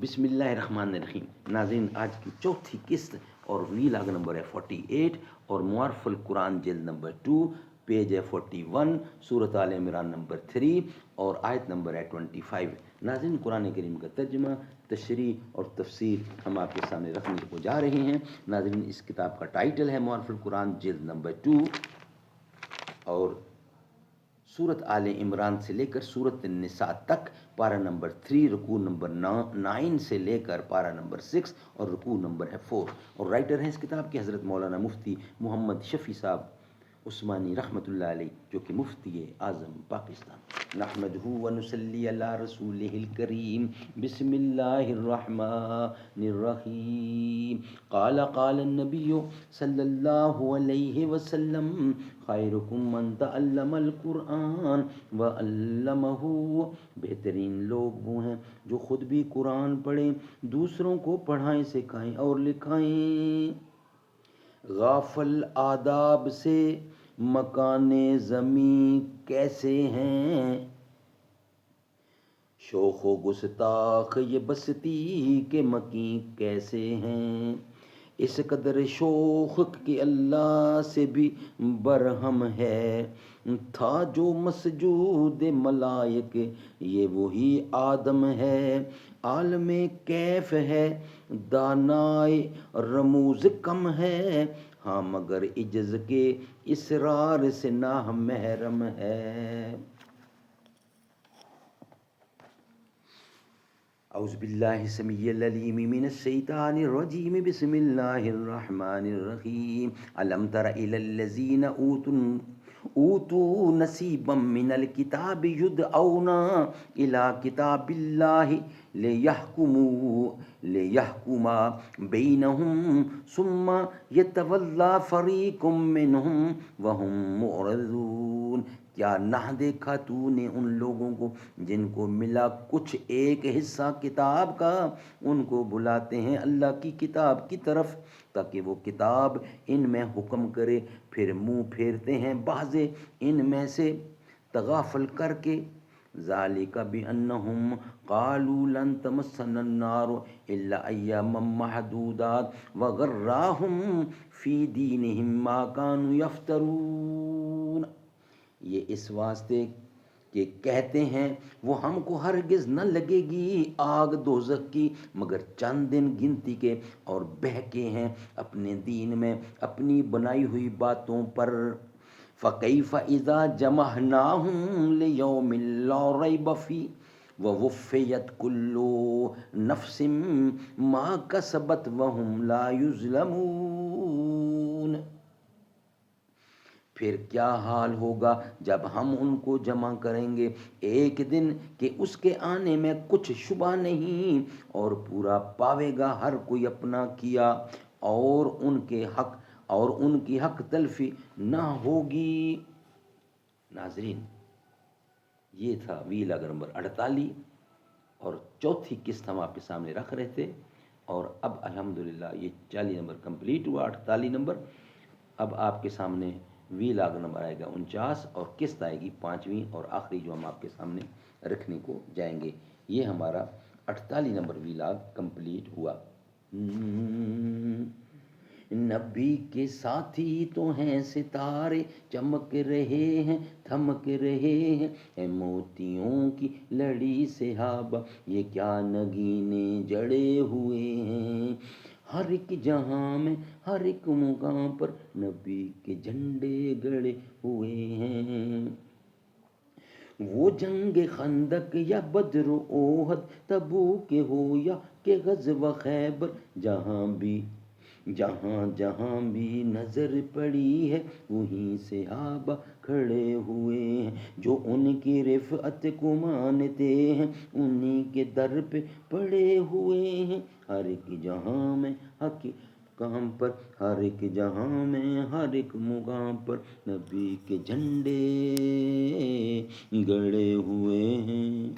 بسم اللہ الرحمن الرحیم۔ ناظرین، آج کی چوتھی قسط اور ویلاگ نمبر ہے 48 اور معارف القرآن جلد نمبر 2 پیج ہے 41، سورۃ آل عمران نمبر 3 اور آیت نمبر ہے 25۔ ناظرین، قرآن کریم کا ترجمہ، تشریح اور تفسیر ہم آپ کے سامنے رکھنے کو جا رہے ہیں۔ ناظرین، اس کتاب کا ٹائٹل ہے معارف القرآن جلد نمبر 2 اور سورۃ آل عمران سے لے کر سورۃ النساء تک، پارہ نمبر 3 رکوع نمبر 9 سے لے کر پارہ نمبر 6 اور رکوع نمبر ہے 4۔ اور رائٹر ہیں اس کتاب کے حضرت مولانا مفتی محمد شفیع صاحب عثمانی رحمۃ اللہ علیہ، جو کہ مفتی اعظم پاکستان۔ نحمدہ ونصلی علی رسولہ الکریم۔ بسم اللہ الرحمن الرحیم۔ قال النبی صلی اللہ علیہ وسلم خیرکم من تعلم القرآن وعلمہ۔ بہترین لوگ وہ ہیں جو خود بھی قرآن پڑھیں، دوسروں کو پڑھائیں، سکھائیں اور لکھائیں۔ غافل آداب سے مکان زمیں کیسے ہیں، شوخ و گستاخ یہ بستی کے مکیں کیسے ہیں۔ اس قدر شوخ کہ اللہ سے بھی برہم ہے، تھا جو مسجود ملائک یہ وہی آدم ہے۔ عالم کیف ہے دانائے رموز کم ہے، ہاں مگر عجز کے اسرار سے نامحرم ہے۔ اعوذ باللہ السمیع العلیم من الشیطان الرجیم۔ بسم اللہ الرحمن الرحیم۔ الم تر الی الذین اوتوا نصیبا من الکتاب یدعون الی کتاب اللہ لیحکم بینہم ثم یتولی فریق منہم وہم معرضون۔ کیا نہ دیکھا تو نے ان لوگوں کو جن کو ملا کچھ ایک حصہ کتاب کا، ان کو بلاتے ہیں اللہ کی کتاب کی طرف تاکہ وہ کتاب ان میں حکم کرے، پھر منہ پھیرتے ہیں بعض ان میں سے تغافل کر کے۔ ذالک بانہم قالوا لن تمسنا النار الا ایاما معدودات وغرہم فی دینہم ما کانوا یفترون۔ یہ اس واسطے کہ کہتے ہیں وہ ہم کو ہرگز نہ لگے گی آگ دوزخ کی مگر چند دن گنتی کے، اور بہکے ہیں اپنے دین میں اپنی بنائی ہوئی باتوں پر۔ فَكَيْفَ إِذَا جَمَعْنَاهُمْ لِيَوْمٍ لَا رَيْبَ فِيهِ وَوُفِّيَتْ كُلُّ نَفْسٍ مَا كَسَبَتْ وَهُمْ لَا يُظْلَمُونَ۔ پھر کیا حال ہوگا جب ہم ان کو جمع کریں گے ایک دن کہ اس کے آنے میں کچھ شبہ نہیں، اور پورا پاوے گا ہر کوئی اپنا کیا، اور ان کی حق تلفی نہ ہوگی۔ ناظرین، یہ تھا ویلاگ نمبر 48 اور چوتھی قسط ہم آپ کے سامنے رکھ رہے تھے، اور اب الحمدللہ یہ 40 نمبر کمپلیٹ ہوا، 48 نمبر۔ اب آپ کے سامنے ویلاگ نمبر آئے گا 49 اور قسط آئے گی 5ویں اور آخری جو ہم آپ کے سامنے رکھنے کو جائیں گے۔ یہ ہمارا 48 نمبر ویلاگ کمپلیٹ ہوا۔ نبی کے ساتھی تو ہیں ستارے، چمک رہے ہیں تھمک رہے ہیں، اے موتیوں کی لڑی صحابہ یہ کیا نگینے جڑے ہوئے ہیں۔ ہر ایک جہاں میں ہر ایک مقام پر نبی کے جھنڈے گڑے ہوئے ہیں۔ وہ جنگ خندق یا بدر و احد، تبوک ہو یا کہ غزوہ خیبر، جہاں بھی نظر پڑی ہے وہیں صحابہ کھڑے ہوئے ہیں، جو ان کی رفعت کو مانتے ہیں انہی کے در پہ پڑے ہوئے ہیں۔ ہر ایک جہاں میں ہر ایک جہاں میں ہر ایک مقام پر نبی کے جھنڈے گڑے ہوئے ہیں۔